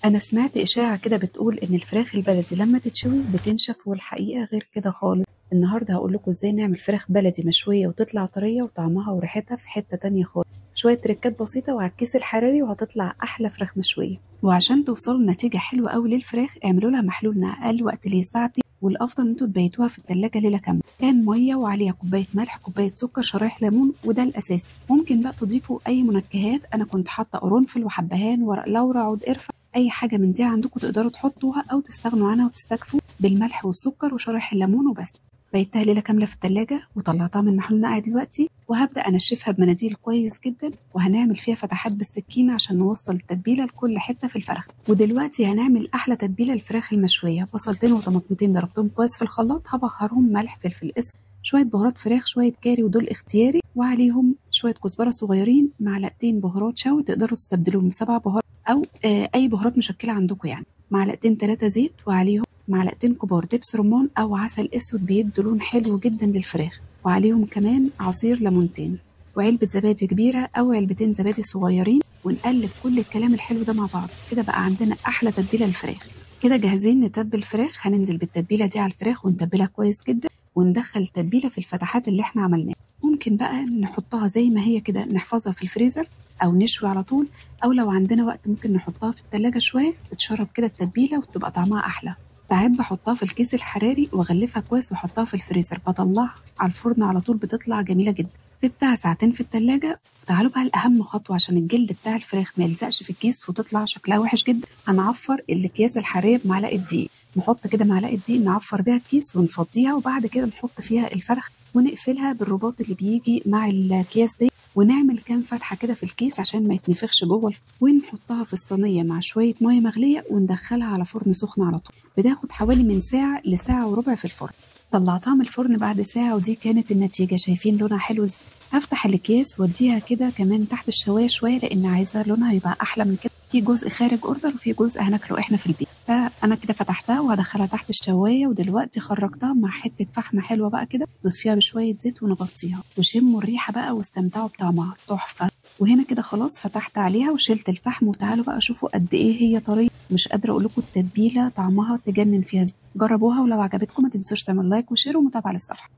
انا سمعت اشاعة كده بتقول ان الفراخ البلدي لما تتشوي بتنشف، والحقيقة غير كده خالص. النهاردة هقول لكم ازاي نعمل فراخ بلدي مشوية وتطلع طرية وطعمها وريحتها في حتة تانية خالص. شوية تركات بسيطة وعلى الكيس الحراري وهتطلع احلى فراخ مشوية. وعشان توصلوا لنتيجة حلوة قوي للفراخ اعملوا لها محلول اقل وقت ليه ساعتين، والافضل ان انتوا تبيتوها في التلاجة ليلة كاملة. كان مية وعليها كوباية ملح، كوباية سكر، شرايح ليمون، وده الاساسي. ممكن بقى تضيفوا اي منكهات، انا كنت حاطة قرنفل وحبهان ورق لورا عود قرفة. اي حاجه من دي عندكم تقدروا تحطوها او تستغنوا عنها وتستكفوا بالملح والسكر وشرايح الليمون وبس. بيتها ليله كامله في التلاجة وطلعتها من محلول نقع دلوقتي، وهبدا انشفها بمناديل كويس جدا، وهنعمل فيها فتحات بالسكينه عشان نوصل التتبيله لكل حته في الفرخ. ودلوقتي هنعمل احلى تتبيله الفراخ المشويه. بصلتين وطماطمتين ضربتهم كويس في الخلاط، هبهرهم ملح فلفل اسود، شويه بهارات فراخ، شويه كاري ودول اختياري، وعليهم شويه كزبره صغيرين، معلقتين بهارات شوي تقدروا تستبدلوهم بسبع بهارات او اي بهارات مشكله عندكم يعني، معلقتين 3 زيت، وعليهم معلقتين كبار دبس رمان او عسل اسود بيدوا لون حلو جدا للفراخ، وعليهم كمان عصير ليمونتين، وعلبه زبادي كبيره او علبتين زبادي صغيرين. ونقلب كل الكلام الحلو ده مع بعض كده، بقى عندنا احلى تتبيله للفراخ. كده جاهزين نتبل الفراخ. هننزل بالتتبيله دي على الفراخ ونتبلها كويس جدا، وندخل التتبيله في الفتحات اللي احنا عملناها. ممكن بقى نحطها زي ما هي كده نحفظها في الفريزر، او نشوي على طول، او لو عندنا وقت ممكن نحطها في التلاجة شويه تتشرب كده التتبيله وتبقى طعمها احلى. ساعات بحطها في الكيس الحراري واغلفها كويس واحطها في الفريزر، بطلعها على الفرن على طول بتطلع جميله جدا. سبتها ساعتين في التلاجة. تعالوا بقى لأهم خطوة عشان الجلد بتاع الفراخ ما يلزقش في الكيس وتطلع شكلها وحش جدا. هنعفر الأكياس الحرارية بمعلقة دقيق. نحط كده معلقة دقيق نعفر بيها الكيس ونفضيها، وبعد كده نحط فيها الفرخ ونقفلها بالرباط اللي بيجي مع الأكياس دي، ونعمل كام فتحة كده في الكيس عشان ما يتنفخش جوه ونحطها في الصينية مع شوية مية مغلية وندخلها على فرن سخن على طول. بتاخد حوالي من ساعة لساعة وربع في الفرن. طلعتها من الفرن بعد ساعة ودي كانت النتيجة. شايفين لونها حلو ازاي؟ هفتح الاكياس واديها كده كمان تحت الشوايه شويه، لان عايزه لونها يبقى احلى من كده. في جزء خارج اوردر وفي جزء هناكله احنا في البيت. فانا كده فتحتها وهدخلها تحت الشوايه، ودلوقتي خرجتها مع حته فحمه حلوه بقى كده، نصفيها بشويه زيت ونغطيها، وشموا الريحه بقى واستمتعوا بطعمها تحفه. وهنا كده خلاص فتحت عليها وشلت الفحم، وتعالوا بقى شوفوا قد ايه هي طريه. مش قادره اقول لكم التتبيله طعمها تجنن فيها. جربوها، ولو عجبتكم ما تنسوش تعملوا لايك وشير ومتابعه للصفحه.